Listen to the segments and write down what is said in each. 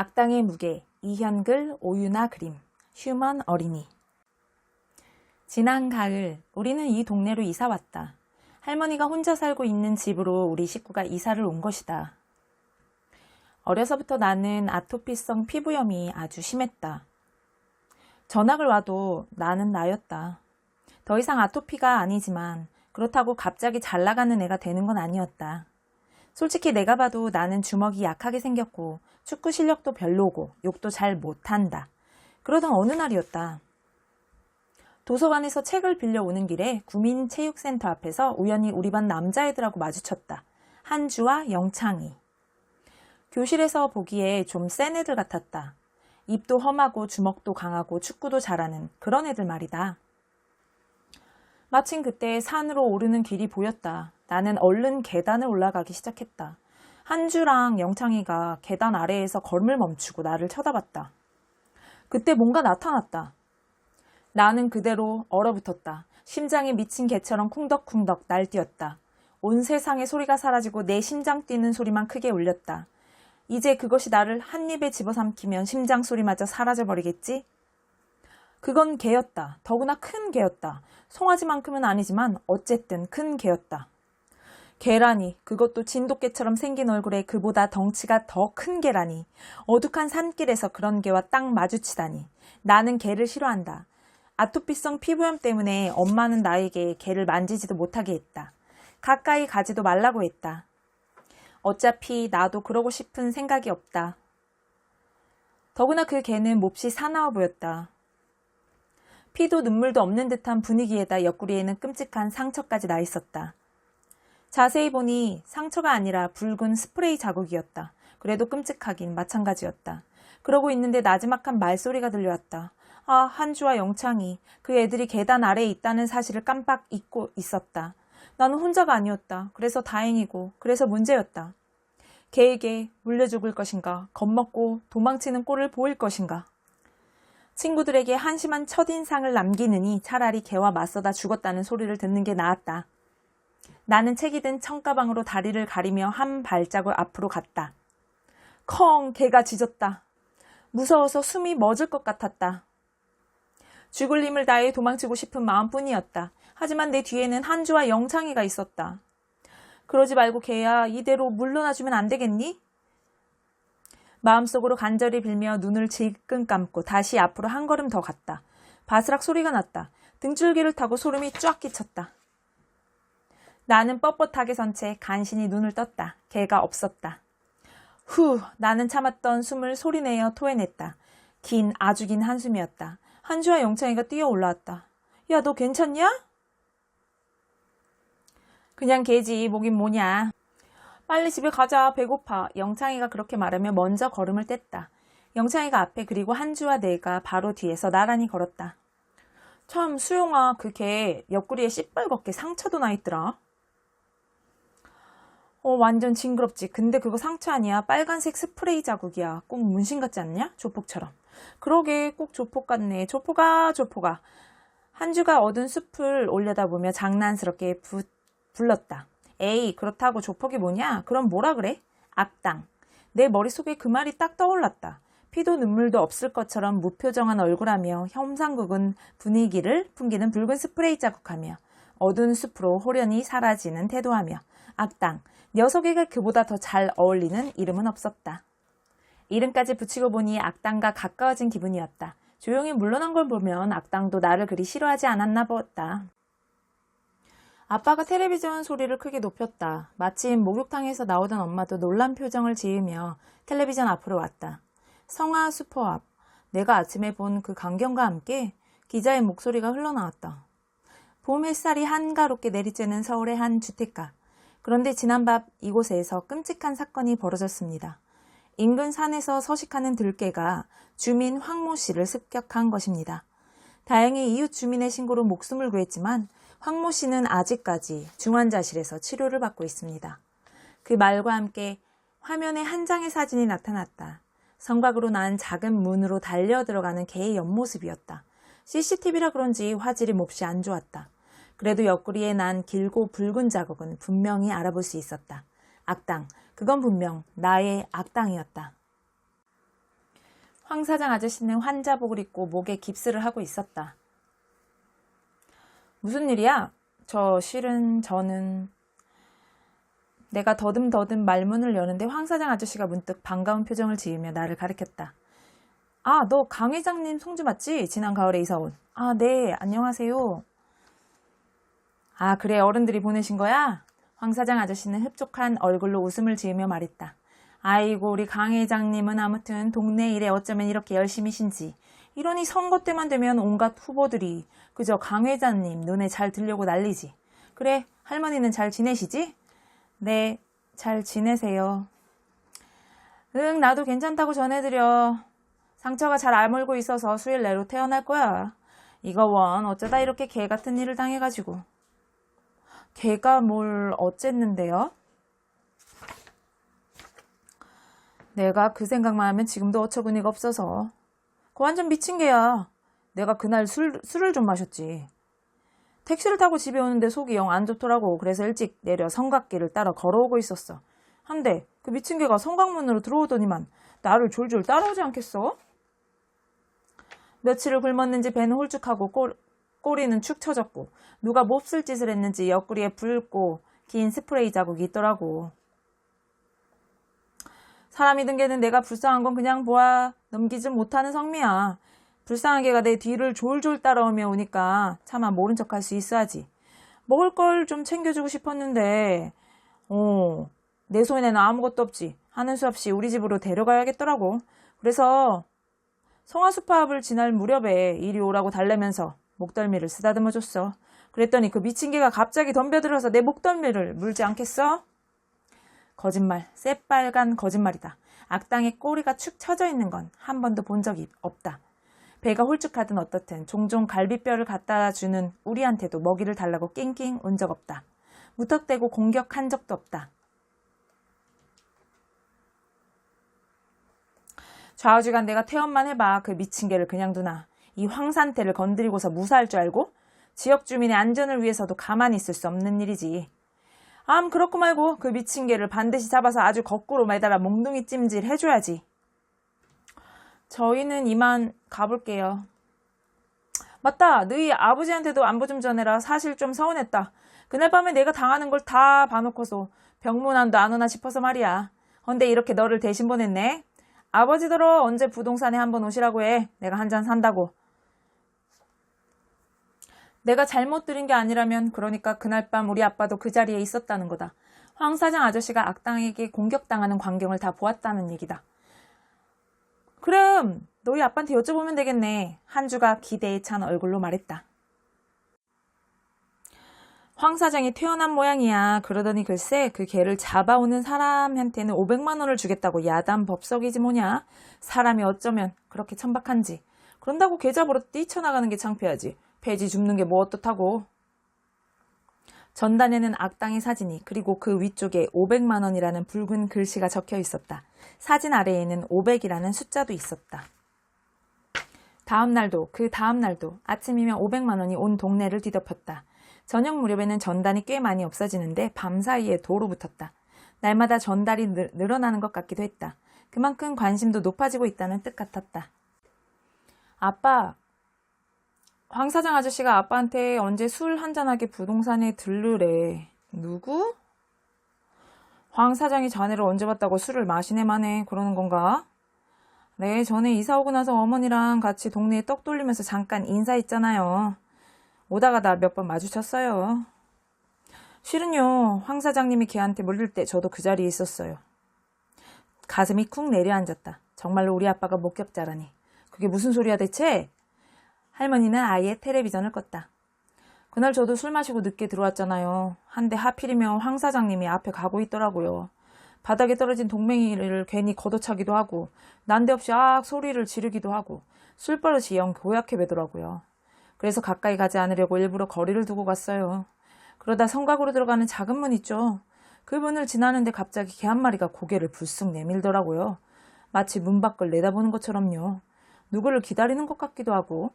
악당의 무게, 이현글, 오유나 그림, 휴먼 어린이. 지난 가을, 우리는 이 동네로 이사 왔다. 할머니가 혼자 살고 있는 집으로 우리 식구가 이사를 온 것이다. 어려서부터 나는 아토피성 피부염이 아주 심했다. 전학을 와도 나는 나였다. 더 이상 아토피가 아니지만 그렇다고 갑자기 잘 나가는 애가 되는 건 아니었다. 솔직히 내가 봐도 나는 주먹이 약하게 생겼고 축구 실력도 별로고 욕도 잘 못한다. 그러던 어느 날이었다. 도서관에서 책을 빌려오는 길에 구민체육센터 앞에서 우연히 우리 반 남자애들하고 마주쳤다. 한주와 영창이. 교실에서 보기에 좀 센 애들 같았다. 입도 험하고 주먹도 강하고 축구도 잘하는 그런 애들 말이다. 마침 그때 산으로 오르는 길이 보였다. 나는 얼른 계단을 올라가기 시작했다. 한주랑 영창이가 계단 아래에서 걸음을 멈추고 나를 쳐다봤다. 그때 뭔가 나타났다. 나는 그대로 얼어붙었다. 심장이 미친 개처럼 쿵덕쿵덕 날뛰었다. 온 세상의 소리가 사라지고 내 심장 뛰는 소리만 크게 울렸다. 이제 그것이 나를 한 입에 집어삼키면 심장 소리마저 사라져버리겠지? 그건 개였다. 더구나 큰 개였다. 송아지만큼은 아니지만 어쨌든 큰 개였다. 개라니, 그것도 진돗개처럼 생긴 얼굴에 그보다 덩치가 더 큰 개라니. 어둑한 산길에서 그런 개와 딱 마주치다니. 나는 개를 싫어한다. 아토피성 피부염 때문에 엄마는 나에게 개를 만지지도 못하게 했다. 가까이 가지도 말라고 했다. 어차피 나도 그러고 싶은 생각이 없다. 더구나 그 개는 몹시 사나워 보였다. 피도 눈물도 없는 듯한 분위기에다 옆구리에는 끔찍한 상처까지 나 있었다. 자세히 보니 상처가 아니라 붉은 스프레이 자국이었다. 그래도 끔찍하긴 마찬가지였다. 그러고 있는데 나지막한 말소리가 들려왔다. 아, 한주와 영창이 그 애들이 계단 아래에 있다는 사실을 깜빡 잊고 있었다. 나는 혼자가 아니었다. 그래서 다행이고 그래서 문제였다. 개에게 물려 죽을 것인가, 겁먹고 도망치는 꼴을 보일 것인가. 친구들에게 한심한 첫인상을 남기느니 차라리 개와 맞서다 죽었다는 소리를 듣는 게 나았다. 나는 책이 든 청가방으로 다리를 가리며 한 발자국 앞으로 갔다. 컹! 개가 짖었다. 무서워서 숨이 멎을 것 같았다. 죽을 힘을 다해 도망치고 싶은 마음뿐이었다. 하지만 내 뒤에는 한주와 영창이가 있었다. 그러지 말고 개야, 이대로 물러나주면 안 되겠니? 마음속으로 간절히 빌며 눈을 질끈 감고 다시 앞으로 한 걸음 더 갔다. 바스락 소리가 났다. 등줄기를 타고 소름이 쫙 끼쳤다. 나는 뻣뻣하게 선 채 간신히 눈을 떴다. 개가 없었다. 후, 나는 참았던 숨을 소리내어 토해냈다. 아주 긴 한숨이었다. 한주와 영창이가 뛰어 올라왔다. 야, 너 괜찮냐? 그냥 개지, 뭐긴 뭐냐. 빨리 집에 가자, 배고파. 영창이가 그렇게 말하며 먼저 걸음을 뗐다. 영창이가 앞에 그리고 한주와 내가 바로 뒤에서 나란히 걸었다. 참, 수용아, 그 개 옆구리에 시뻘겋게 상처도 나 있더라. 완전 징그럽지. 근데 그거 상처 아니야. 빨간색 스프레이 자국이야. 꼭 문신 같지 않냐? 조폭처럼. 그러게, 꼭 조폭 같네. 조폭아. 한주가 얻은 숲을 올려다보며 장난스럽게 불렀다. 에이, 그렇다고 조폭이 뭐냐? 그럼 뭐라 그래? 악당. 내 머릿속에 그 말이 딱 떠올랐다. 피도 눈물도 없을 것처럼 무표정한 얼굴하며 혐상궂은 분위기를 풍기는 붉은 스프레이 자국하며 어두운 숲으로 호련히 사라지는 태도하며 악당. 녀석에게 그보다 더 잘 어울리는 이름은 없었다. 이름까지 붙이고 보니 악당과 가까워진 기분이었다. 조용히 물러난 걸 보면 악당도 나를 그리 싫어하지 않았나 보았다. 아빠가 텔레비전 소리를 크게 높였다. 마침 목욕탕에서 나오던 엄마도 놀란 표정을 지으며 텔레비전 앞으로 왔다. 성화 슈퍼 앞. 내가 아침에 본 그 광경과 함께 기자의 목소리가 흘러나왔다. 봄 햇살이 한가롭게 내리쬐는 서울의 한 주택가. 그런데 지난밤 이곳에서 끔찍한 사건이 벌어졌습니다. 인근 산에서 서식하는 들개가 주민 황모 씨를 습격한 것입니다. 다행히 이웃 주민의 신고로 목숨을 구했지만 황모 씨는 아직까지 중환자실에서 치료를 받고 있습니다. 그 말과 함께 화면에 한 장의 사진이 나타났다. 성곽으로 난 작은 문으로 달려 들어가는 개의 옆모습이었다. CCTV라 그런지 화질이 몹시 안 좋았다. 그래도 옆구리에 난 길고 붉은 자국은 분명히 알아볼 수 있었다. 악당, 그건 분명 나의 악당이었다. 황 사장 아저씨는 환자복을 입고 목에 깁스를 하고 있었다. 무슨 일이야? 저는 내가 더듬더듬 말문을 여는데 황 사장 아저씨가 문득 반가운 표정을 지으며 나를 가리켰다. 아, 너 강 회장님 손주 맞지? 지난 가을에 이사 온. 아, 네, 안녕하세요. 아, 그래, 어른들이 보내신 거야? 황 사장 아저씨는 흡족한 얼굴로 웃음을 지으며 말했다. 아이고, 우리 강 회장님은 아무튼 동네 일에 어쩌면 이렇게 열심히신지. 이러니 선거 때만 되면 온갖 후보들이 그저 강 회장님 눈에 잘 들려고 난리지. 그래, 할머니는 잘 지내시지? 네, 잘 지내세요. 응, 나도 괜찮다고 전해드려. 상처가 잘 아물고 있어서 수일 내로 태어날 거야. 이거 원 어쩌다 이렇게 개 같은 일을 당해가지고. 개가 뭘 어쨌는데요? 내가 그 생각만 하면 지금도 어처구니가 없어서. 그거 완전 미친 개야. 내가 그날 술을 좀 마셨지. 택시를 타고 집에 오는데 속이 영 안 좋더라고. 그래서 일찍 내려 성곽길을 따라 걸어오고 있었어. 한데 그 미친 개가 성곽문으로 들어오더니만 나를 졸졸 따라오지 않겠어? 며칠을 굶었는지 배는 홀쭉하고 꼬리는 축 처졌고 누가 몹쓸 짓을 했는지 옆구리에 붉고 긴 스프레이 자국이 있더라고. 사람이 든 개는 내가 불쌍한 건 그냥 보아 넘기지 못하는 성미야. 불쌍한 개가 내 뒤를 졸졸 따라오며 오니까 차마 모른 척할 수 있어야지. 먹을 걸 좀 챙겨주고 싶었는데 내 손에는 아무것도 없지. 하는 수 없이 우리 집으로 데려가야겠더라고. 그래서 송화수팝을 지날 무렵에 이리 오라고 달래면서 목덜미를 쓰다듬어줬어. 그랬더니 그 미친 개가 갑자기 덤벼들어서 내 목덜미를 물지 않겠어? 거짓말, 새빨간 거짓말이다. 악당의 꼬리가 축 처져 있는 건 한 번도 본 적이 없다. 배가 홀쭉하든 어떻든 종종 갈비뼈를 갖다 주는 우리한테도 먹이를 달라고 낑낑 운 적 없다. 무턱대고 공격한 적도 없다. 좌우지간 내가 태연만 해봐. 그 미친 개를 그냥 두나. 이 황산태를 건드리고서 무사할 줄 알고? 지역 주민의 안전을 위해서도 가만히 있을 수 없는 일이지. 그렇고 말고 그 미친 개를 반드시 잡아서 아주 거꾸로 매달아 몽둥이 찜질 해줘야지. 저희는 이만 가볼게요. 맞다. 너희 아버지한테도 안부 좀 전해라. 사실 좀 서운했다. 그날 밤에 내가 당하는 걸 다 봐놓고서 병문안도 안 오나 싶어서 말이야. 헌데 이렇게 너를 대신 보냈네. 아버지더러 언제 부동산에 한번 오시라고 해. 내가 한 잔 산다고. 내가 잘못 들은 게 아니라면 그러니까 그날 밤 우리 아빠도 그 자리에 있었다는 거다. 황 사장 아저씨가 악당에게 공격당하는 광경을 다 보았다는 얘기다. 그럼 너희 아빠한테 여쭤보면 되겠네. 한주가 기대에 찬 얼굴로 말했다. 황 사장이 퇴원한 모양이야. 그러더니 글쎄 그 개를 잡아오는 사람한테는 500만 원을 주겠다고 야단 법석이지 뭐냐. 사람이 어쩌면 그렇게 천박한지. 그런다고 개 잡으러 뛰쳐나가는 게 창피하지. 폐지 줍는 게 뭐 어떻다고. 전단에는 악당의 사진이 그리고 그 위쪽에 500만 원이라는 붉은 글씨가 적혀 있었다. 사진 아래에는 500이라는 숫자도 있었다. 그 다음 날도 아침이면 500만 원이 온 동네를 뒤덮였다. 저녁 무렵에는 전단이 꽤 많이 없어지는데 밤사이에 도로 붙었다. 날마다 전달이 늘어나는 것 같기도 했다. 그만큼 관심도 높아지고 있다는 뜻 같았다. 아빠, 황 사장 아저씨가 아빠한테 언제 술 한잔하게 부동산에 들르래. 누구? 황 사장이 자네를 언제 봤다고 술을 마시네 마네 그러는 건가? 네, 전에 이사 오고 나서 어머니랑 같이 동네에 떡 돌리면서 잠깐 인사했잖아요. 오다가다 몇 번 마주쳤어요. 실은요, 황 사장님이 걔한테 물릴 때 저도 그 자리에 있었어요. 가슴이 쿵 내려앉았다. 정말로 우리 아빠가 목격자라니. 그게 무슨 소리야 대체? 할머니는 아예 텔레비전을 껐다. 그날 저도 술 마시고 늦게 들어왔잖아요. 한데 하필이면 황 사장님이 앞에 가고 있더라고요. 바닥에 떨어진 동맹이를 괜히 걷어차기도 하고 난데없이 악 소리를 지르기도 하고 술버릇이 영 고약해 배더라고요. 그래서 가까이 가지 않으려고 일부러 거리를 두고 갔어요. 그러다 성곽으로 들어가는 작은 문 있죠. 그 문을 지나는데 갑자기 개 한 마리가 고개를 불쑥 내밀더라고요. 마치 문 밖을 내다보는 것처럼요. 누구를 기다리는 것 같기도 하고.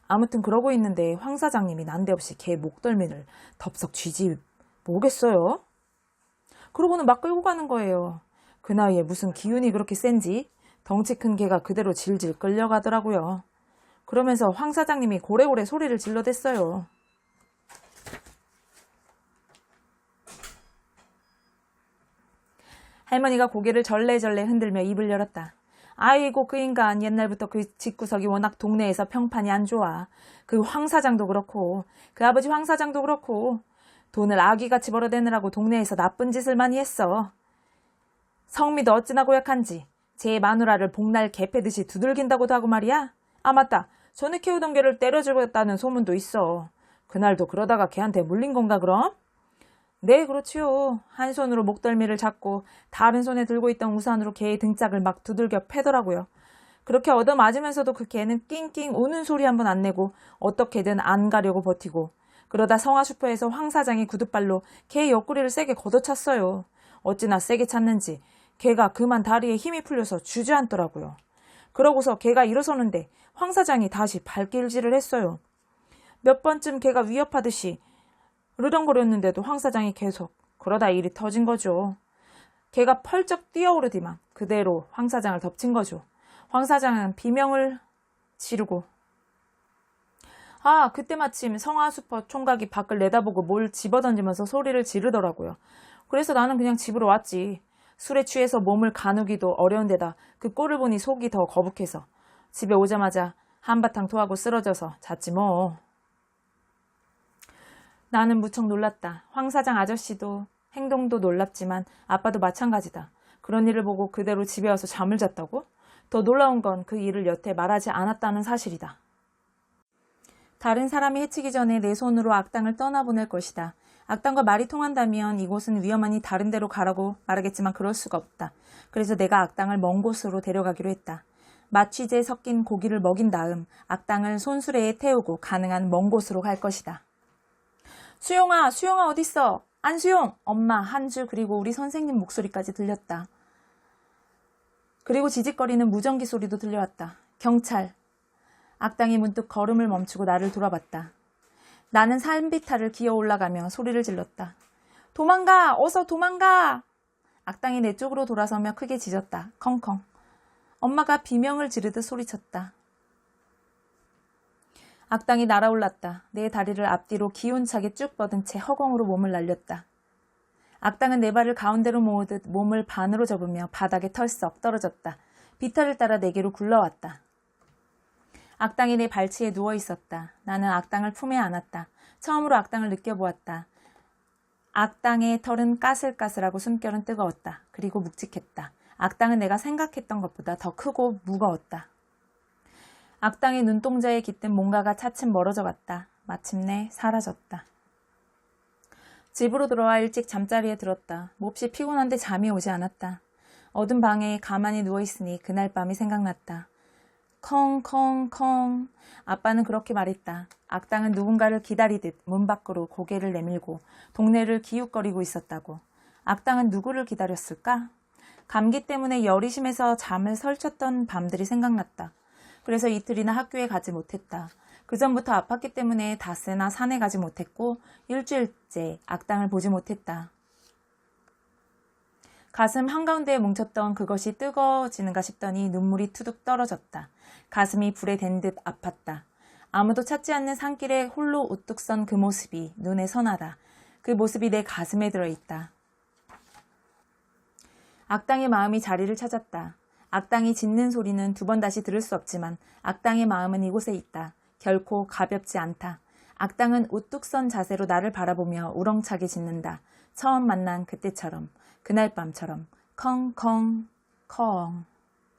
아무튼 그러고 있는데 황 사장님이 난데없이 개 목덜미를 덥석 쥐지 뭐겠어요? 그러고는 막 끌고 가는 거예요. 그 나이에 무슨 기운이 그렇게 센지 덩치 큰 개가 그대로 질질 끌려가더라고요. 그러면서 황 사장님이 고래고래 소리를 질러댔어요. 할머니가 고개를 절레절레 흔들며 입을 열었다. 아이고 그 인간 옛날부터 그 집구석이 워낙 동네에서 평판이 안 좋아. 그 황 사장도 그렇고 그 아버지 황 사장도 그렇고 돈을 아기같이 벌어대느라고 동네에서 나쁜 짓을 많이 했어. 성미도 어찌나 고약한지 제 마누라를 복날 개 패듯이 두들긴다고도 하고 말이야. 아 맞다. 전에 키우던 개를 때려 죽였다는 소문도 있어. 그날도 그러다가 걔한테 물린 건가 그럼? 네 그렇지요. 한 손으로 목덜미를 잡고 다른 손에 들고 있던 우산으로 개의 등짝을 막 두들겨 패더라고요. 그렇게 얻어맞으면서도 그 개는 낑낑 우는 소리 한 번 안 내고 어떻게든 안 가려고 버티고 그러다 성화슈퍼에서 황 사장이 구둣발로 개 옆구리를 세게 걷어찼어요. 어찌나 세게 찼는지 개가 그만 다리에 힘이 풀려서 주저앉더라고요. 그러고서 개가 일어서는데 황 사장이 다시 발길질을 했어요. 몇 번쯤 개가 위협하듯이 으르렁거렸는데도 황 사장이 계속 그러다 일이 터진 거죠. 개가 펄쩍 뛰어오르더만 그대로 황 사장을 덮친 거죠. 황 사장은 비명을 지르고 그때 마침 성화슈퍼 총각이 밖을 내다보고 뭘 집어던지면서 소리를 지르더라고요. 그래서 나는 그냥 집으로 왔지. 술에 취해서 몸을 가누기도 어려운 데다 그 꼴을 보니 속이 더 거북해서 집에 오자마자 한바탕 토하고 쓰러져서 잤지 뭐. 나는 무척 놀랐다. 황 사장 아저씨도 행동도 놀랍지만 아빠도 마찬가지다. 그런 일을 보고 그대로 집에 와서 잠을 잤다고? 더 놀라운 건 그 일을 여태 말하지 않았다는 사실이다. 다른 사람이 해치기 전에 내 손으로 악당을 떠나보낼 것이다. 악당과 말이 통한다면 이곳은 위험하니 다른 데로 가라고 말하겠지만 그럴 수가 없다. 그래서 내가 악당을 먼 곳으로 데려가기로 했다. 마취제 섞인 고기를 먹인 다음 악당을 손수레에 태우고 가능한 먼 곳으로 갈 것이다. 수용아 어딨어? 안수용! 엄마, 한주 그리고 우리 선생님 목소리까지 들렸다. 그리고 지직거리는 무전기 소리도 들려왔다. 경찰. 악당이 문득 걸음을 멈추고 나를 돌아봤다. 나는 산비탈을 기어 올라가며 소리를 질렀다. 도망가! 어서 도망가! 악당이 내 쪽으로 돌아서며 크게 짖었다. 컹컹. 엄마가 비명을 지르듯 소리쳤다. 악당이 날아올랐다. 내 다리를 앞뒤로 기운차게 쭉 뻗은 채 허공으로 몸을 날렸다. 악당은 내 발을 가운데로 모으듯 몸을 반으로 접으며 바닥에 털썩 떨어졌다. 비탈을 따라 내게로 굴러왔다. 악당이 내 발치에 누워있었다. 나는 악당을 품에 안았다. 처음으로 악당을 느껴보았다. 악당의 털은 까슬까슬하고 숨결은 뜨거웠다. 그리고 묵직했다. 악당은 내가 생각했던 것보다 더 크고 무거웠다. 악당의 눈동자에 깃든 뭔가가 차츰 멀어져 갔다. 마침내 사라졌다. 집으로 돌아와 일찍 잠자리에 들었다. 몹시 피곤한데 잠이 오지 않았다. 어두운 방에 가만히 누워있으니 그날 밤이 생각났다. 컹컹컹. 아빠는 그렇게 말했다. 악당은 누군가를 기다리듯 문 밖으로 고개를 내밀고 동네를 기웃거리고 있었다고. 악당은 누구를 기다렸을까? 감기 때문에 열이 심해서 잠을 설쳤던 밤들이 생각났다. 그래서 이틀이나 학교에 가지 못했다. 그 전부터 아팠기 때문에 닷새나 산에 가지 못했고 일주일째 악당을 보지 못했다. 가슴 한가운데에 뭉쳤던 그것이 뜨거워지는가 싶더니 눈물이 투둑 떨어졌다. 가슴이 불에 댄 듯 아팠다. 아무도 찾지 않는 산길에 홀로 우뚝 선 그 모습이 눈에 선하다. 그 모습이 내 가슴에 들어있다. 악당의 마음이 자리를 찾았다. 악당이 짖는 소리는 두 번 다시 들을 수 없지만 악당의 마음은 이곳에 있다. 결코 가볍지 않다. 악당은 우뚝 선 자세로 나를 바라보며 우렁차게 짖는다. 처음 만난 그때처럼, 그날 밤처럼 컹컹 컹.